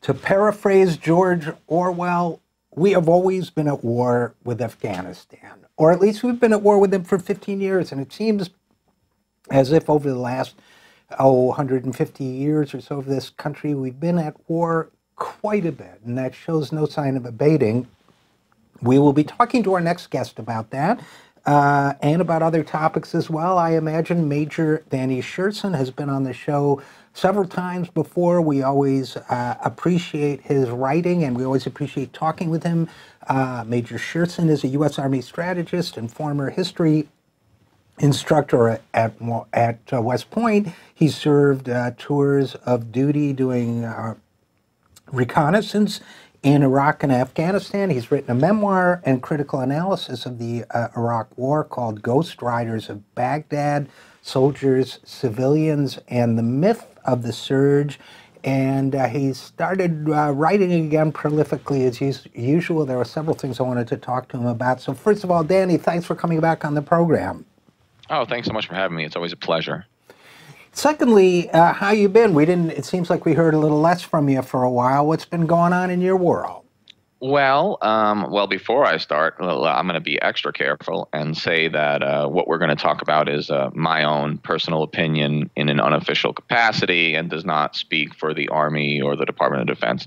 To paraphrase George Orwell, we have always been at war with Afghanistan, or at least we've been at war with them for 15 years, and it seems as if over the last 150 years or so of this country, we've been at war quite a bit, and that shows no sign of abating. We will be talking to our next guest about that and about other topics as well. I imagine Major Danny Sjursen has been on the show several times before. We always appreciate his writing, and we always appreciate talking with him. Major Sjursen is a U.S. Army strategist and former history instructor at West Point. He served tours of duty doing reconnaissance in Iraq and Afghanistan. He's written a memoir and critical analysis of the Iraq War called Ghost Riders of Baghdad, Soldiers, Civilians, and the Myth of the Surge. And he started writing again prolifically as usual. There were several things I wanted to talk to him about. So first of all, Danny, thanks for coming back on the program. Oh, thanks so much for having me. It's always a pleasure. Secondly, how you been? It seems like we heard a little less from you for a while. What's been going on in your world? Well, before I start, I'm going to be extra careful and say that what we're going to talk about is my own personal opinion in an unofficial capacity and does not speak for the Army or the Department of Defense.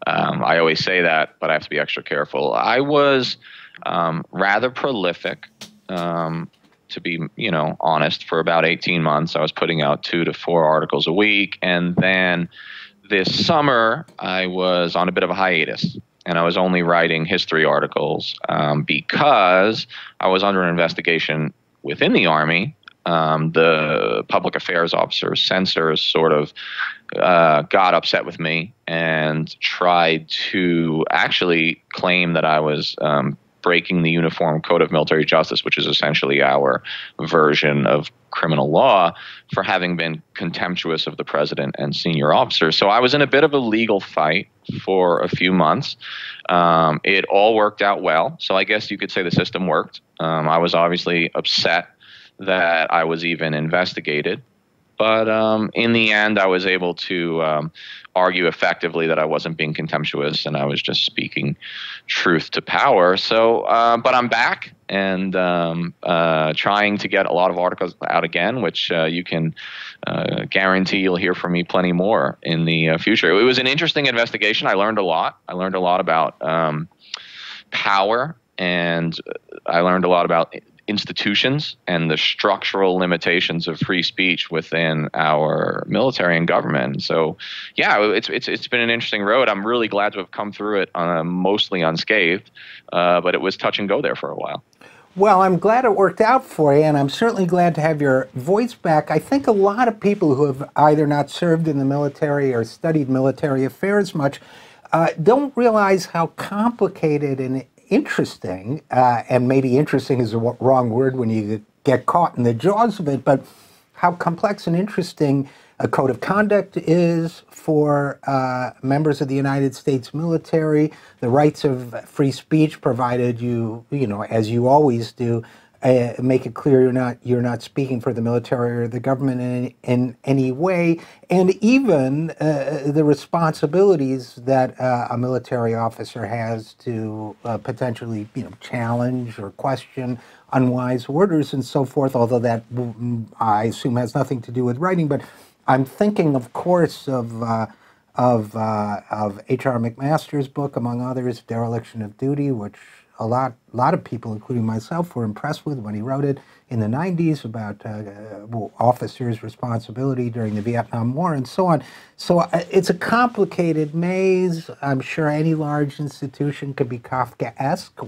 I always say that, but I have to be extra careful. I was rather prolific. To be, honest, for about 18 months. I was putting out 2 to 4 articles a week. And then this summer, I was on a bit of a hiatus. And I was only writing history articles because I was under an investigation within the Army. The public affairs officers, censors, sort of got upset with me and tried to actually claim that I was breaking the Uniform Code of Military Justice, which is essentially our version of criminal law, for having been contemptuous of the president and senior officers. So I was in a bit of a legal fight for a few months. It all worked out well. So I guess you could say the system worked. I was obviously upset that I was even investigated. But in the end, I was able to argue effectively that I wasn't being contemptuous and I was just speaking truth to power. So, but I'm back and trying to get a lot of articles out again, which you can guarantee you'll hear from me plenty more in the future. It was an interesting investigation. I learned a lot. I learned a lot about power, and I learned a lot about institutions and the structural limitations of free speech within our military and government. So, yeah, it's been an interesting road. I'm really glad to have come through it mostly unscathed, but it was touch and go there for a while. Well, I'm glad it worked out for you, and I'm certainly glad to have your voice back. I think a lot of people who have either not served in the military or studied military affairs much don't realize how complicated and interesting, and maybe interesting is the wrong word when you get caught in the jaws of it, but how complex and interesting a code of conduct is for members of the United States military, the rights of free speech, provided you as you always do, make it clear you're not speaking for the military or the government in any way, and even the responsibilities that a military officer has to potentially challenge or question unwise orders and so forth. Although that I assume has nothing to do with writing, but I'm thinking, of course, of H.R. McMaster's book, among others, Dereliction of Duty, which a lot of people, including myself, were impressed with when he wrote it in the 90s about officers' responsibility during the Vietnam War and so on. So it's a complicated maze. I'm sure any large institution could be Kafkaesque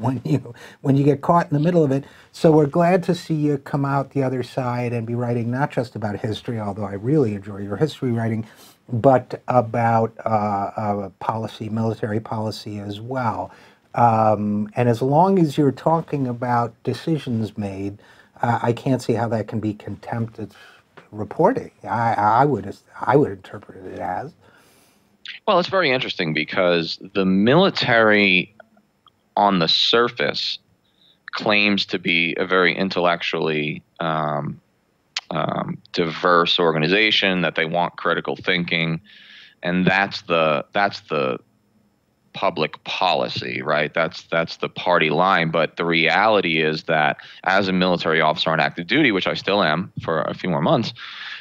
when you get caught in the middle of it. So we're glad to see you come out the other side and be writing not just about history, although I really enjoy your history writing, but about policy, military policy as well. And as long as you're talking about decisions made, I can't see how that can be contempt of reporting. I would interpret it as. Well, it's very interesting because the military, on the surface, claims to be a very intellectually diverse organization, that they want critical thinking. and that's the public policy, right? That's the party line. But the reality is that as a military officer on active duty, which I still am for a few more months,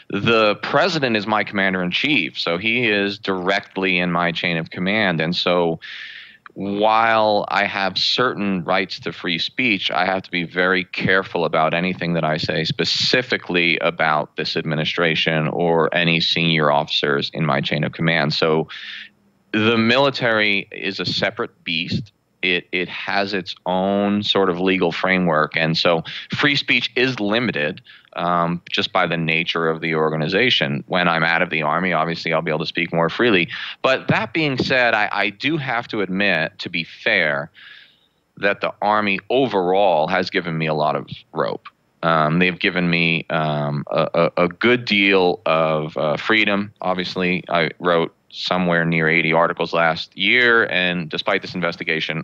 the president is my commander in chief. So he is directly in my chain of command. And so while I have certain rights to free speech, I have to be very careful about anything that I say specifically about this administration or any senior officers in my chain of command. So the military is a separate beast. It has its own sort of legal framework. And so free speech is limited just by the nature of the organization. When I'm out of the Army, obviously I'll be able to speak more freely. But that being said, I do have to admit, to be fair, that the Army overall has given me a lot of rope. They've given me a good deal of freedom. Obviously, I wrote somewhere near 80 articles last year, and despite this investigation,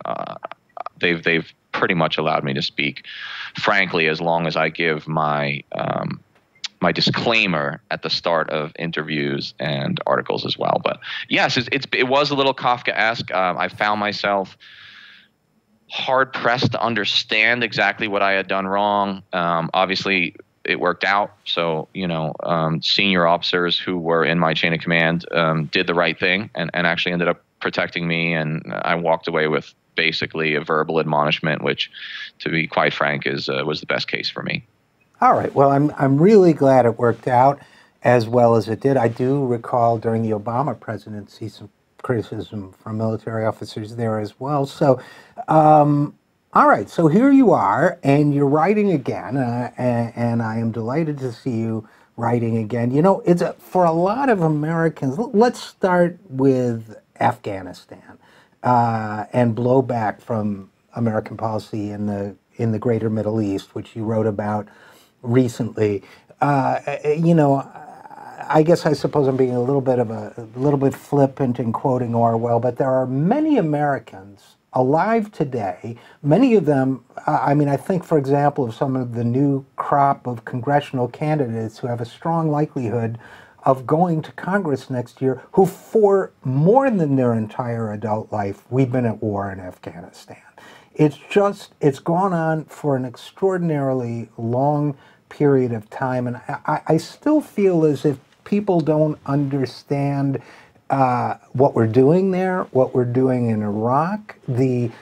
they've pretty much allowed me to speak frankly, as long as I give my my disclaimer at the start of interviews and articles as well. But yes, it was a little Kafkaesque. I found myself hard pressed to understand exactly what I had done wrong. Obviously, it worked out. So, senior officers who were in my chain of command did the right thing and actually ended up protecting me. And I walked away with basically a verbal admonishment, which, to be quite frank, was the best case for me. All right. Well, I'm really glad it worked out as well as it did. I do recall during the Obama presidency some criticism from military officers there as well. So, all right, so here you are, and you're writing again, and I am delighted to see you writing again. It's for a lot of Americans. Let's start with Afghanistan and blowback from American policy in the greater Middle East, which you wrote about recently. I guess I suppose I'm being a little bit flippant in quoting Orwell, but there are many Americans alive today, many of them, I think, for example, of some of the new crop of congressional candidates who have a strong likelihood of going to Congress next year, who for more than their entire adult life, we've been at war in Afghanistan. It's gone on for an extraordinarily long period of time, and I still feel as if people don't understand what we're doing there, what we're doing in Iraq, the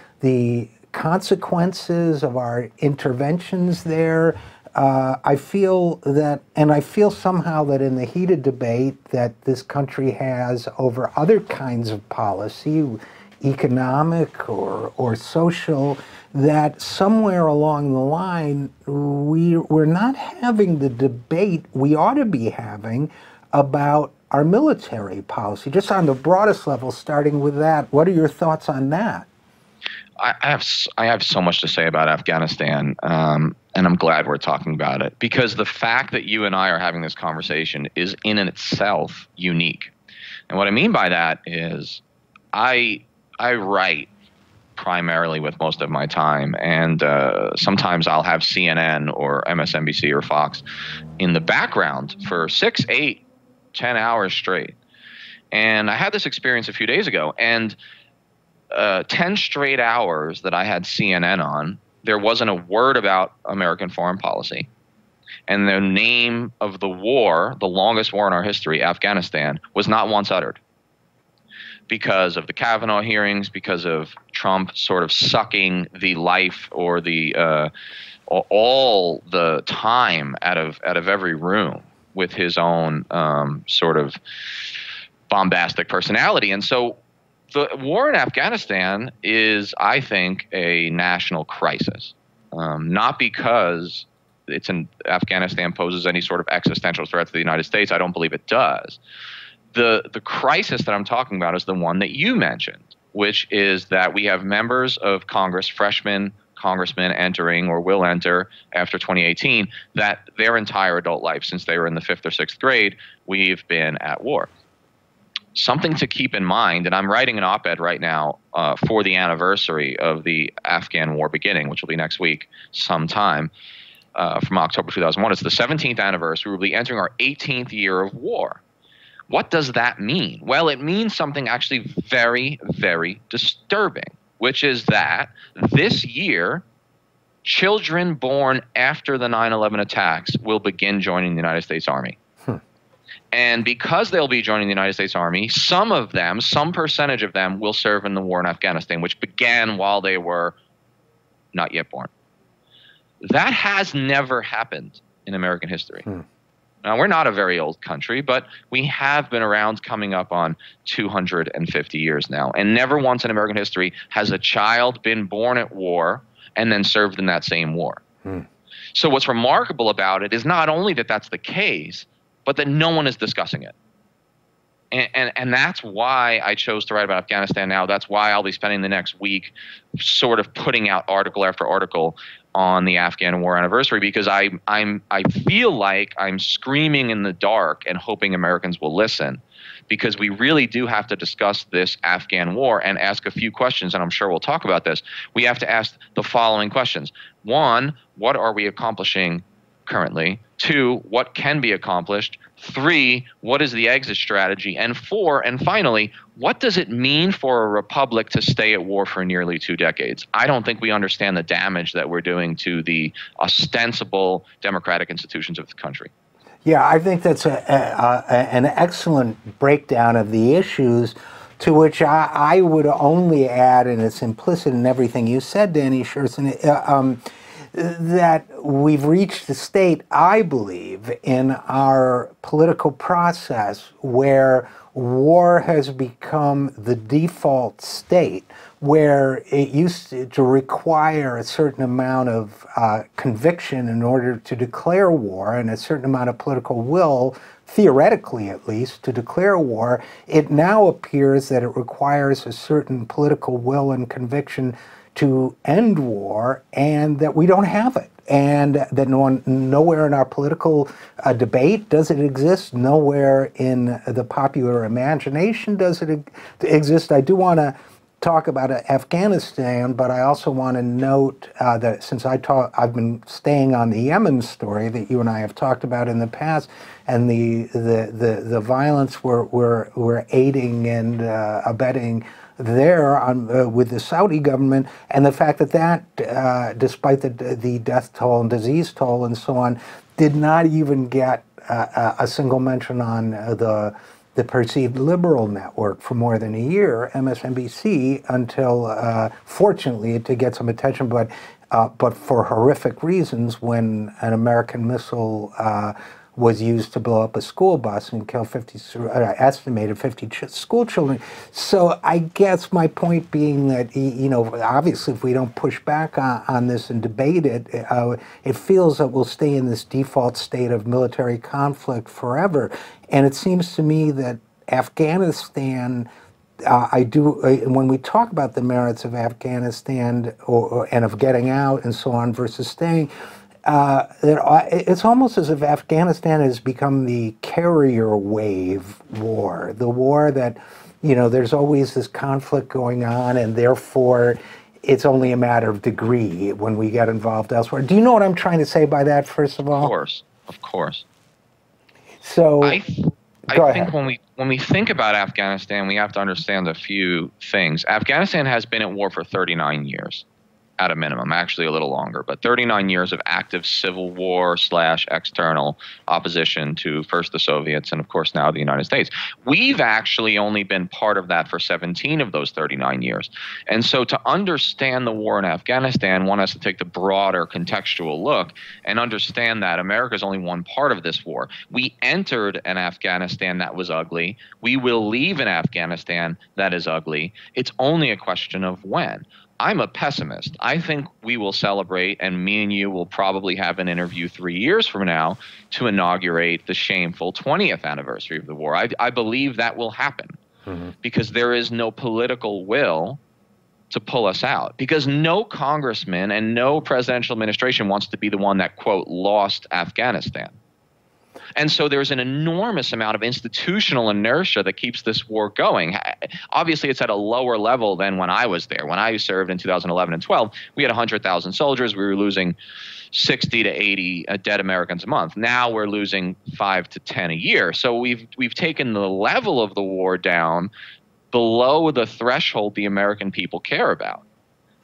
consequences of our interventions there. I feel somehow that in the heated debate that this country has over other kinds of policy, economic or social, that somewhere along the line we're not having the debate we ought to be having about our military policy, just on the broadest level, starting with that. What are your thoughts on that? I have so much to say about Afghanistan, and I'm glad we're talking about it, because the fact that you and I are having this conversation is in itself unique. And what I mean by that is I write primarily with most of my time, and sometimes I'll have CNN or MSNBC or Fox in the background for 6, 8, 10 hours straight. And I had this experience a few days ago, and 10 straight hours that I had CNN on, there wasn't a word about American foreign policy. And the name of the war, the longest war in our history, Afghanistan, was not once uttered. Because of the Kavanaugh hearings, because of Trump sort of sucking the life or the all the time out of every room with his own sort of bombastic personality. And so the war in Afghanistan is, I think, a national crisis. Not because Afghanistan poses any sort of existential threat to the United States. I don't believe it does. The crisis that I'm talking about is the one that you mentioned, which is that we have members of Congress, freshmen congressmen entering or will enter after 2018, that their entire adult life, since they were in the 5th or 6th grade, we've been at war. Something to keep in mind, and I'm writing an op-ed right now for the anniversary of the Afghan war beginning, which will be next week sometime from October 2001. It's the 17th anniversary. We'll be entering our 18th year of war. What does that mean? Well, it means something actually very, very disturbing, which is that this year, children born after the 9/11 attacks will begin joining the United States Army. And because they'll be joining the United States Army, some of them, some percentage of them, will serve in the war in Afghanistan, which began while they were not yet born. That has never happened in American history. Now, we're not a very old country, but we have been around coming up on 250 years now. And never once in American history has a child been born at war and then served in that same war. So what's remarkable about it is not only that that's the case, but that no one is discussing it. And that's why I chose to write about Afghanistan now. That's why I'll be spending the next week sort of putting out article after article on the Afghan war anniversary, because I feel like I'm screaming in the dark and hoping Americans will listen, because we really do have to discuss this Afghan war and ask a few questions, and I'm sure we'll talk about this. We have to ask the following questions. One, what are we accomplishing currently? Two, what can be accomplished? Three, what is the exit strategy? And four, and finally, what does it mean for a republic to stay at war for nearly 2 decades? I don't think we understand the damage that we're doing to the ostensible democratic institutions of the country. Yeah, I think that's an excellent breakdown of the issues, to which I would only add, and it's implicit in everything you said, Danny Sjursen, that we've reached a state, I believe, in our political process where war has become the default state, where it used to require a certain amount of conviction in order to declare war, and a certain amount of political will, theoretically at least, to declare war. It now appears that it requires a certain political will and conviction to end war, and that we don't have it, and that nowhere in our political debate does it exist, nowhere in the popular imagination does it exist. I do want to talk about Afghanistan, but I also want to note that since I've been staying on the Yemen story that you and I have talked about in the past, and the violence we're aiding and abetting there with the Saudi government, and the fact that despite the death toll and disease toll and so on, did not even get a single mention on the perceived liberal network for more than a year, MSNBC, until fortunately to get some attention, but for horrific reasons, when an American missile was used to blow up a school bus and kill estimated 50 school children. So I guess my point being that, obviously if we don't push back on this and debate it, it feels that we'll stay in this default state of military conflict forever. And it seems to me that Afghanistan, when we talk about the merits of Afghanistan and of getting out and so on versus staying, it's almost as if Afghanistan has become the carrier wave war, the war that, there's always this conflict going on, and therefore it's only a matter of degree when we get involved elsewhere. Do you know what I'm trying to say by that, first of all? Of course. So I think when we think about Afghanistan, we have to understand a few things. Afghanistan has been at war for 39 years. At a minimum, actually a little longer, but 39 years of active civil war / external opposition to first the Soviets and of course now the United States. We've actually only been part of that for 17 of those 39 years. And so to understand the war in Afghanistan, one has to take the broader contextual look and understand that America is only one part of this war. We entered an Afghanistan that was ugly. We will leave an Afghanistan that is ugly. It's only a question of when. I'm a pessimist. I think we will celebrate, and me and you will probably have an interview 3 years from now to inaugurate the shameful 20th anniversary of the war. I believe that will happen because there is no political will to pull us out, because no congressman and no presidential administration wants to be the one that, quote, lost Afghanistan. And so there's an enormous amount of institutional inertia that keeps this war going. Obviously, it's at a lower level than when I was there. When I served in 2011 and 12, we had 100,000 soldiers. We were losing 60 to 80 dead Americans a month. Now we're losing 5 to 10 a year. So we've taken the level of the war down below the threshold the American people care about.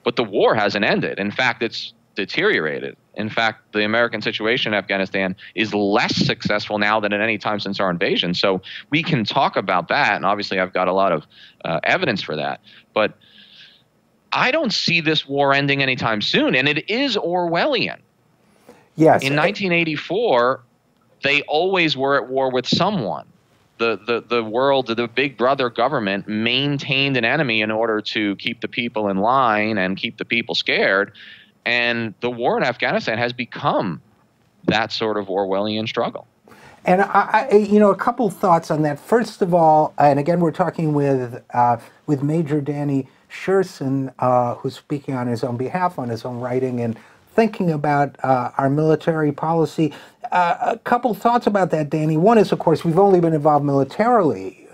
But the war hasn't ended. In fact, it's deteriorated. In fact, the American situation in Afghanistan is less successful now than at any time since our invasion. So we can talk about that, and obviously I've got a lot of evidence for that. But I don't see this war ending anytime soon, and it is Orwellian. Yes. In 1984, they always were at war with someone. The world, the big brother government maintained an enemy in order to keep the people in line and keep the people scared. And the war in Afghanistan has become that sort of Orwellian struggle. And a couple thoughts on that. First of all, and again, we're talking with Major Danny Sjursen, who's speaking on his own behalf, on his own writing, and thinking about our military policy. A couple thoughts about that, Danny. One is, of course, we've only been involved militarily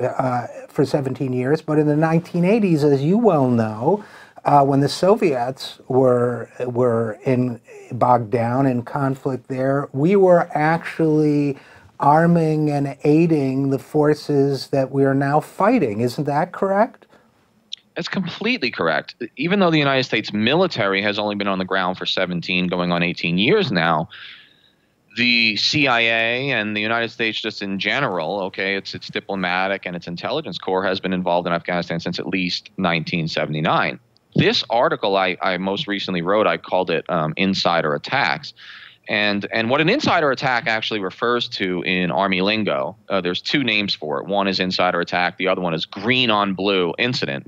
for 17 years, but in the 1980s, as you well know, when the Soviets were bogged down in conflict there, we were actually arming and aiding the forces that we are now fighting. Isn't that correct? That's completely correct. Even though the United States military has only been on the ground for 17, going on 18 years now, the CIA and the United States just in general, okay, its diplomatic and its intelligence corps has been involved in Afghanistan since at least 1979. This article I most recently wrote, I called it Insider Attacks. And what an insider attack actually refers to in Army lingo, there's two names for it. One is insider attack. The other one is green on blue incident.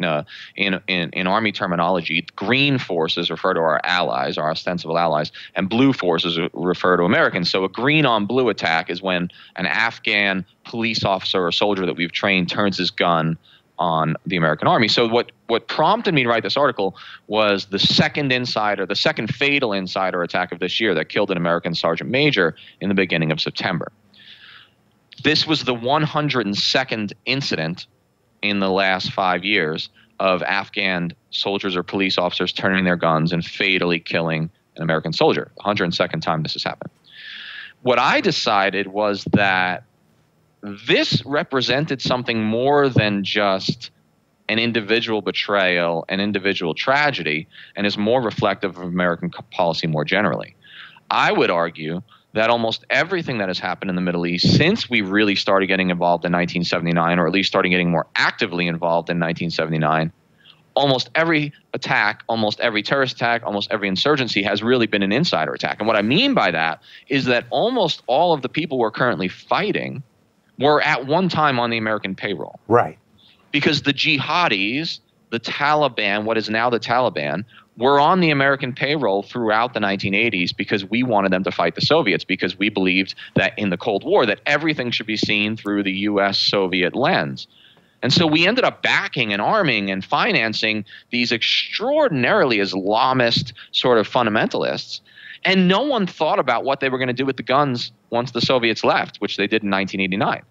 In Army terminology, green forces refer to our allies, our ostensible allies, and blue forces refer to Americans. So a green on blue attack is when an Afghan police officer or soldier that we've trained turns his gun on the American Army. So what prompted me to write this article was the second fatal insider attack of this year that killed an American sergeant major in the beginning of September. This was the 102nd incident in the last 5 years of Afghan soldiers or police officers turning their guns and fatally killing an American soldier. 102nd time this has happened. What I decided was that this represented something more than just an individual betrayal, an individual tragedy, and is more reflective of American policy more generally. I would argue that almost everything that has happened in the Middle East since we really started getting involved in 1979, or at least started getting more actively involved in 1979, almost every attack, almost every terrorist attack, almost every insurgency has really been an insider attack. And what I mean by that is that almost all of the people we're currently fighting were at one time on the American payroll. Right. Because the jihadis, the Taliban, what is now the Taliban, were on the American payroll throughout the 1980s because we wanted them to fight the Soviets, because we believed that in the Cold War that everything should be seen through the US-Soviet lens. And so we ended up backing and arming and financing these extraordinarily Islamist sort of fundamentalists. And no one thought about what they were going to do with the guns once the Soviets left, which they did in 1989.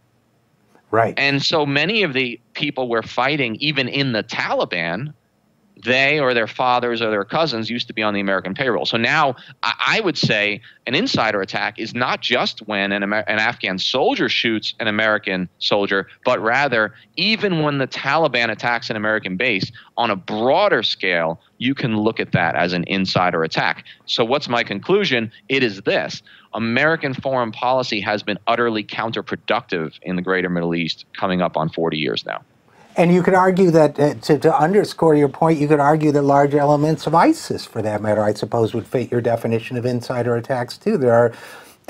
Right. And so many of the people we're fighting, even in the Taliban, they or their fathers or their cousins used to be on the American payroll. So now I would say an insider attack is not just when an Afghan soldier shoots an American soldier, but rather even when the Taliban attacks an American base on a broader scale, you can look at that as an insider attack. So what's my conclusion? It is this. American foreign policy has been utterly counterproductive in the greater Middle East coming up on 40 years now. And you could argue that, to underscore your point, you could argue that large elements of ISIS, for that matter, I suppose, would fit your definition of insider attacks, too. There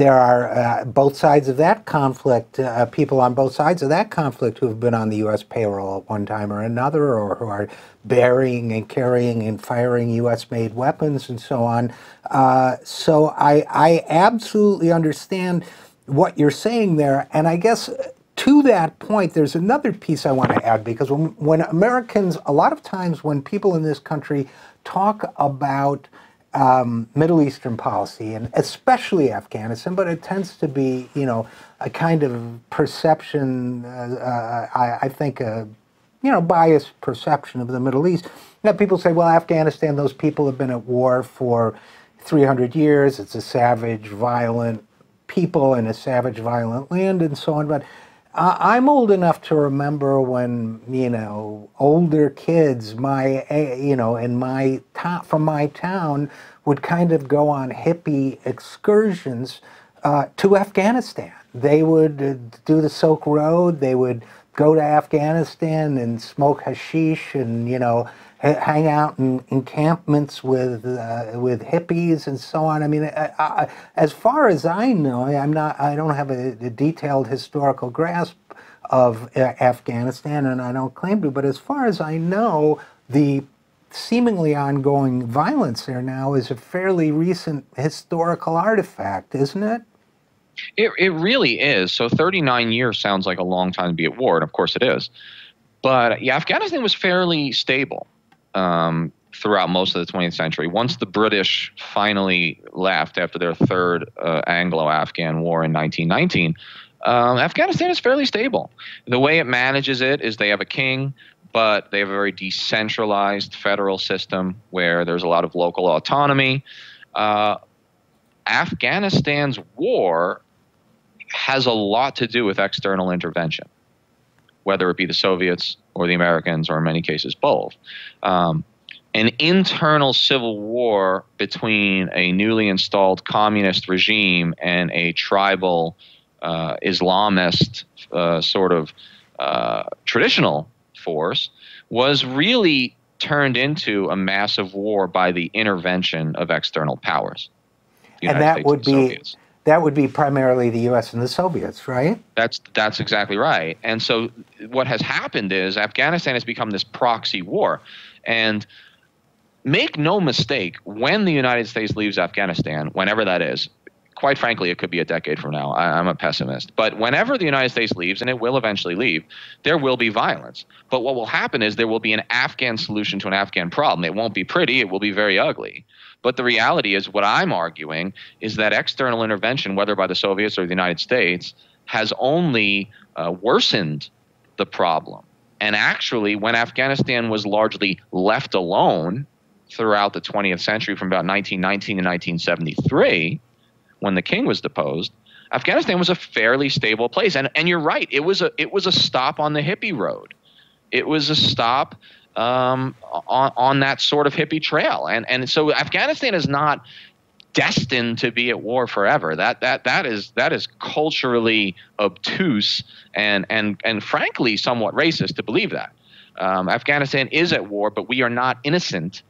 are both sides of that conflict, people on both sides of that conflict who have been on the U.S. payroll at one time or another, or who are bearing and carrying and firing U.S.-made weapons and so on. So I absolutely understand what you're saying there, and I guess to that point, there's another piece I want to add, because when Americans, a lot of times when people in this country talk about Middle Eastern policy, and especially Afghanistan, but it tends to be, a kind of perception, I think, biased perception of the Middle East. Now, people say, well, Afghanistan, those people have been at war for 300 years. It's a savage, violent people in a savage, violent land, and so on. But I'm old enough to remember when, older kids, from my town, would kind of go on hippie excursions to Afghanistan. They would do the Silk Road. They would go to Afghanistan and smoke hashish and, hang out in encampments with hippies and so on. I mean, as far as I know, I don't have a detailed historical grasp of Afghanistan, and I don't claim to. But as far as I know, the seemingly ongoing violence there now is a fairly recent historical artifact, isn't it? It really is. So 39 years sounds like a long time to be at war, and of course it is. But yeah, Afghanistan was fairly stable throughout most of the 20th century. Once the British finally left after their third Anglo-Afghan war in 1919, Afghanistan is fairly stable. The way it manages it is they have a king, but they have a very decentralized federal system where there's a lot of local autonomy. Afghanistan's war has a lot to do with external intervention, whether it be the Soviets or the Americans, or in many cases both. An internal civil war between a newly installed communist regime and a tribal Islamist traditional force was really turned into a massive war by the intervention of external powers. And that would be primarily the U.S. and the Soviets, right? That's exactly right. And so what has happened is Afghanistan has become this proxy war. And make no mistake, when the United States leaves Afghanistan, whenever that is, quite frankly, it could be a decade from now. I'm a pessimist. But whenever the United States leaves, and it will eventually leave, there will be violence. But what will happen is there will be an Afghan solution to an Afghan problem. It won't be pretty. It will be very ugly. But the reality is, what I'm arguing is that external intervention, whether by the Soviets or the United States, has only worsened the problem. And actually, when Afghanistan was largely left alone throughout the 20th century from about 1919 to 1973, when the king was deposed, Afghanistan was a fairly stable place. And you're right, it was a stop on the hippie road. It was a stop on that sort of hippie trail. And so Afghanistan is not destined to be at war forever. That is culturally obtuse and frankly somewhat racist to believe that. Afghanistan is at war, but we are not innocent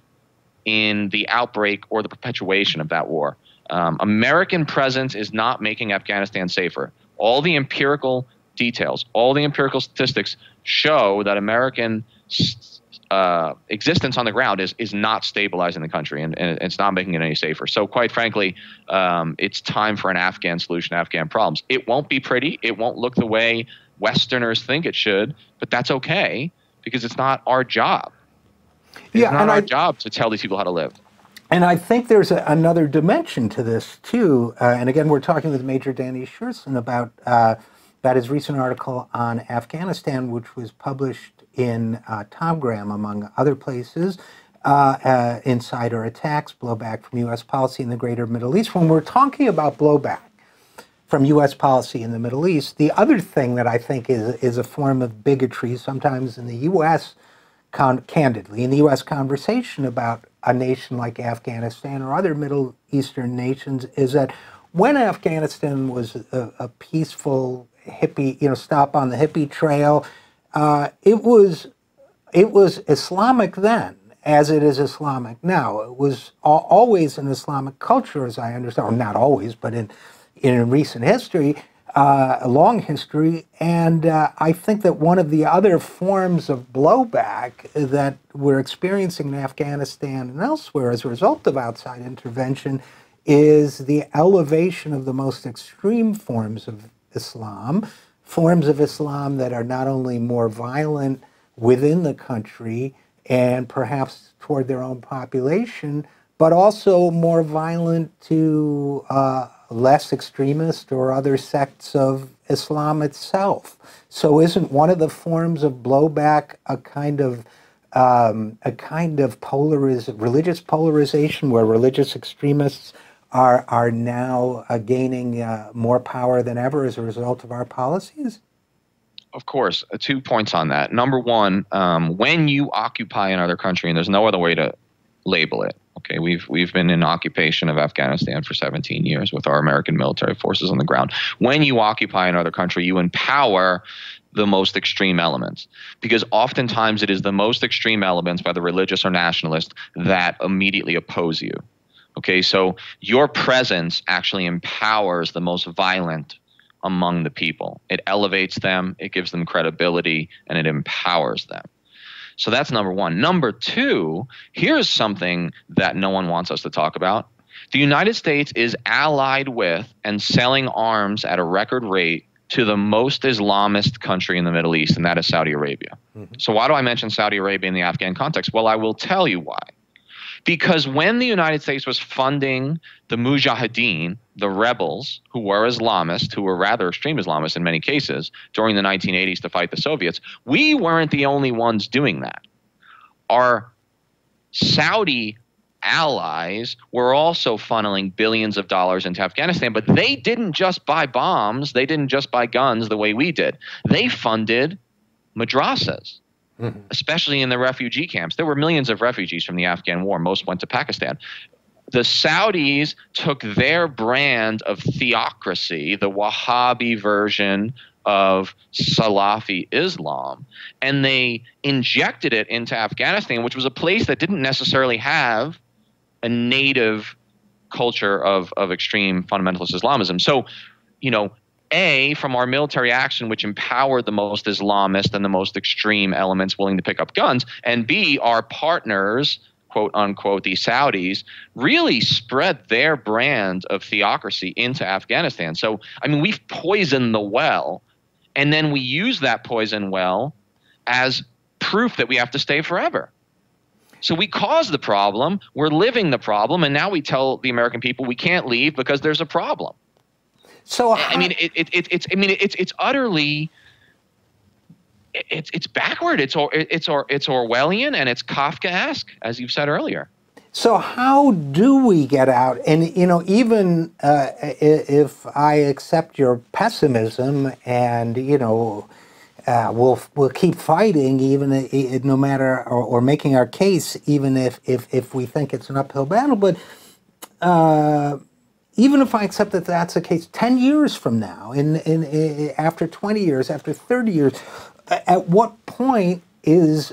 in the outbreak or the perpetuation of that war. American presence is not making Afghanistan safer. All the empirical details, all the empirical statistics show that American existence on the ground is not stabilizing the country, and it's not making it any safer. So quite frankly, it's time for an Afghan solution to Afghan problems. It won't be pretty. It won't look the way Westerners think it should, but that's okay because it's not our job. It's not our job to tell these people how to live. And I think there's another dimension to this, too. And again, we're talking with Major Danny Sjursen about his recent article on Afghanistan, which was published in Tom Graham, among other places, Insider Attacks, Blowback from U.S. Policy in the Greater Middle East. When we're talking about blowback from U.S. policy in the Middle East, the other thing that I think is a form of bigotry, sometimes in the U.S., candidly, in the U.S. conversation about a nation like Afghanistan or other Middle Eastern nations, is that when Afghanistan was a peaceful hippie, stop on the hippie trail, it was Islamic then, as it is Islamic now. It was always an Islamic culture, as I understand, or not always, but in recent history, a long history. And I think that one of the other forms of blowback that we're experiencing in Afghanistan and elsewhere as a result of outside intervention is the elevation of the most extreme forms of Islam that are not only more violent within the country and perhaps toward their own population, but also more violent to less extremist or other sects of Islam itself. So isn't one of the forms of blowback a kind of religious polarization where religious extremists are now gaining more power than ever as a result of our policies? Of course. 2 points on that. Number one, when you occupy another country, and there's no other way to label it, okay, we've been in occupation of Afghanistan for 17 years with our American military forces on the ground. When you occupy another country, you empower the most extreme elements, because oftentimes it is the most extreme elements, whether religious or nationalist, that immediately oppose you. Okay, so your presence actually empowers the most violent among the people. It elevates them, it gives them credibility, and it empowers them. So that's number one. Number two, here's something that no one wants us to talk about. The United States is allied with and selling arms at a record rate to the most Islamist country in the Middle East, and that is Saudi Arabia. Mm-hmm. So why do I mention Saudi Arabia in the Afghan context? Well, I will tell you why. Because when the United States was funding the Mujahideen, the rebels who were Islamists, who were rather extreme Islamists in many cases, during the 1980s to fight the Soviets, we weren't the only ones doing that. Our Saudi allies were also funneling billions of dollars into Afghanistan, but they didn't just buy bombs, they didn't just buy guns the way we did. They funded madrasas. Mm-hmm. Especially in the refugee camps. There were millions of refugees from the Afghan war. Most went to Pakistan. The Saudis took their brand of theocracy, the Wahhabi version of Salafi Islam, and they injected it into Afghanistan, which was a place that didn't necessarily have a native culture of extreme fundamentalist Islamism. So, you know, A, from our military action, which empowered the most Islamist and the most extreme elements willing to pick up guns, and B, our partners, quote unquote, the Saudis, really spread their brand of theocracy into Afghanistan. So, I mean, we've poisoned the well, and then we use that poison well as proof that we have to stay forever. So we caused the problem, we're living the problem, and now we tell the American people we can't leave because there's a problem. So I mean, it's utterly, it's backward. It's Orwellian, and it's Kafkaesque, as you've said earlier. So how do we get out? And you know, even if I accept your pessimism, and you know, we'll keep fighting, even no matter, or making our case, even if we think it's an uphill battle, but. Even if I accept that that's the case, 10 years from now, after 20 years, after 30 years, at what point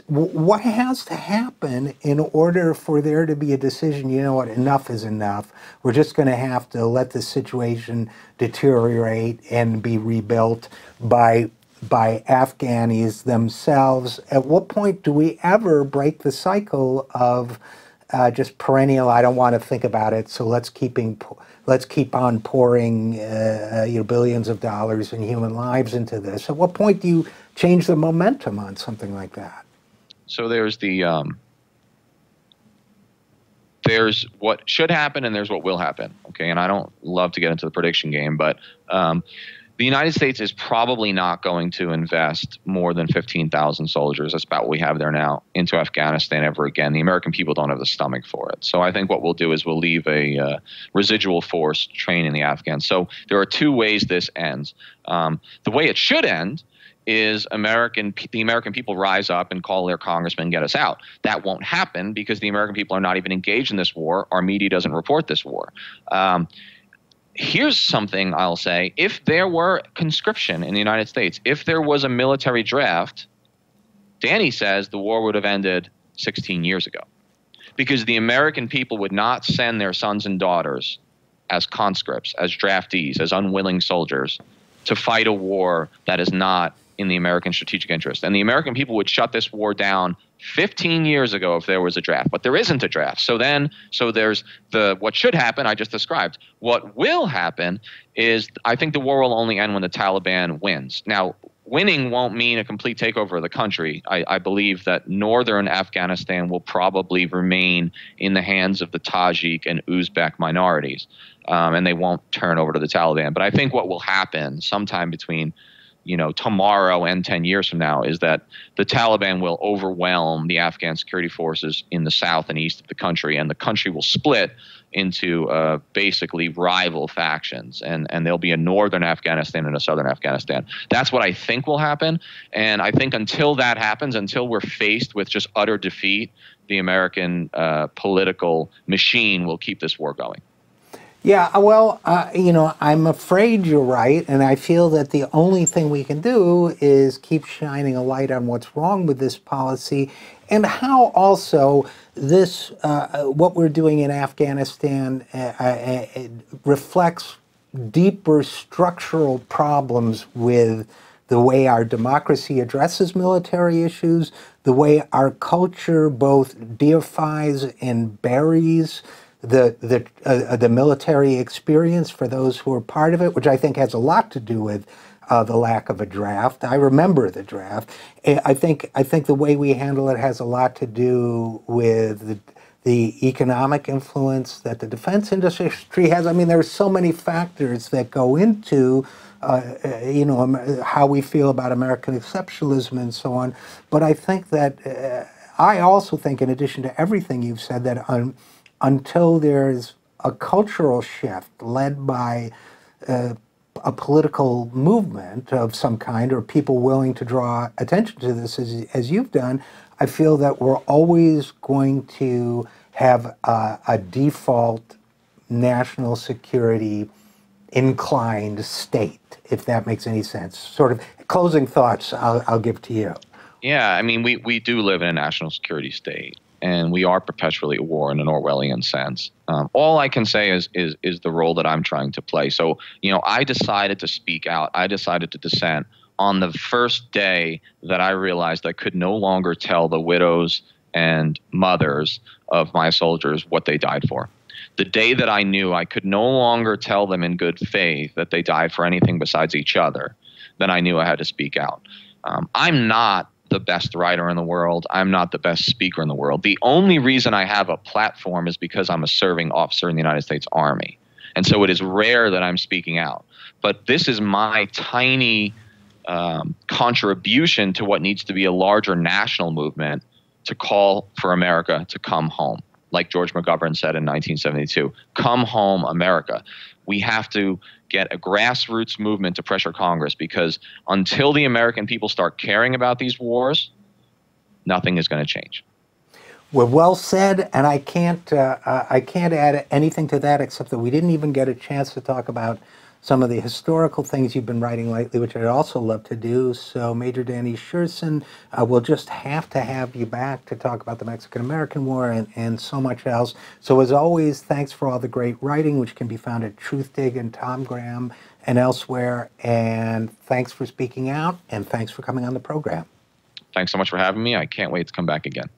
what has to happen in order for there to be a decision, you know what, enough is enough. We're just going to have to let the situation deteriorate and be rebuilt by Afghanis themselves. At what point do we ever break the cycle of just perennial, I don't want to think about it, so let's keep on pouring billions of dollars and human lives into this? At what point do you change the momentum on something like that? So there's there's what should happen and there's what will happen. Okay, and I don't love to get into the prediction game, but the United States is probably not going to invest more than 15,000 soldiers, that's about what we have there now, into Afghanistan ever again. The American people don't have the stomach for it. So I think what we'll do is we'll leave a residual force training the Afghans. So there are two ways this ends. The way it should end is the American people rise up and call their congressmen, get us out. That won't happen because the American people are not even engaged in this war. Our media doesn't report this war. Here's something I'll say. If there were conscription in the United States, if there was a military draft, Danny says the war would have ended 16 years ago. Because the American people would not send their sons and daughters as conscripts, as draftees, as unwilling soldiers to fight a war that is not in the American strategic interest. And the American people would shut this war down 15 years ago if there was a draft, but there isn't a draft. So there's what should happen, I just described. What will happen is I think the war will only end when the Taliban wins. Now, winning won't mean a complete takeover of the country. I believe that northern Afghanistan will probably remain in the hands of the Tajik and Uzbek minorities, and they won't turn over to the Taliban. But I think what will happen sometime between tomorrow and 10 years from now is that the Taliban will overwhelm the Afghan security forces in the south and east of the country, and the country will split into basically rival factions, and there'll be a northern Afghanistan and a southern Afghanistan. That's what I think will happen, and I think until that happens, until we're faced with just utter defeat, the American political machine will keep this war going. Yeah, well, I'm afraid you're right, and I feel that the only thing we can do is keep shining a light on what's wrong with this policy and how also this, what we're doing in Afghanistan reflects deeper structural problems with the way our democracy addresses military issues, the way our culture both deifies and buries the military experience for those who are part of it, which I think has a lot to do with the lack of a draft. I remember the draft. I think the way we handle it has a lot to do with the economic influence that the defense industry has. I mean, there are so many factors that go into how we feel about American exceptionalism and so on. But I think that I also think, in addition to everything you've said, that until there's a cultural shift led by a political movement of some kind, or people willing to draw attention to this as you've done, I feel that we're always going to have a default national security inclined state, if that makes any sense. Sort of closing thoughts I'll give to you. Yeah, I mean, we do live in a national security state, and we are perpetually at war in an Orwellian sense. All I can say is the role that I'm trying to play. So, I decided to speak out. I decided to dissent on the first day that I realized I could no longer tell the widows and mothers of my soldiers what they died for. The day that I knew I could no longer tell them in good faith that they died for anything besides each other, then I knew I had to speak out. I'm not the best writer in the world. I'm not the best speaker in the world. The only reason I have a platform is because I'm a serving officer in the United States Army. And so it is rare that I'm speaking out. But this is my tiny contribution to what needs to be a larger national movement to call for America to come home. Like George McGovern said in 1972, come home, America. We have to get a grassroots movement to pressure Congress, because until the American people start caring about these wars, nothing is going to change. Well said, and I can't add anything to that except that we didn't even get a chance to talk about some of the historical things you've been writing lately, which I'd also love to do. So Major Danny Sjursen, we'll just have to have you back to talk about the Mexican-American War and so much else. So as always, thanks for all the great writing, which can be found at Truthdig and Tom Graham and elsewhere. And thanks for speaking out, and thanks for coming on the program. Thanks so much for having me. I can't wait to come back again.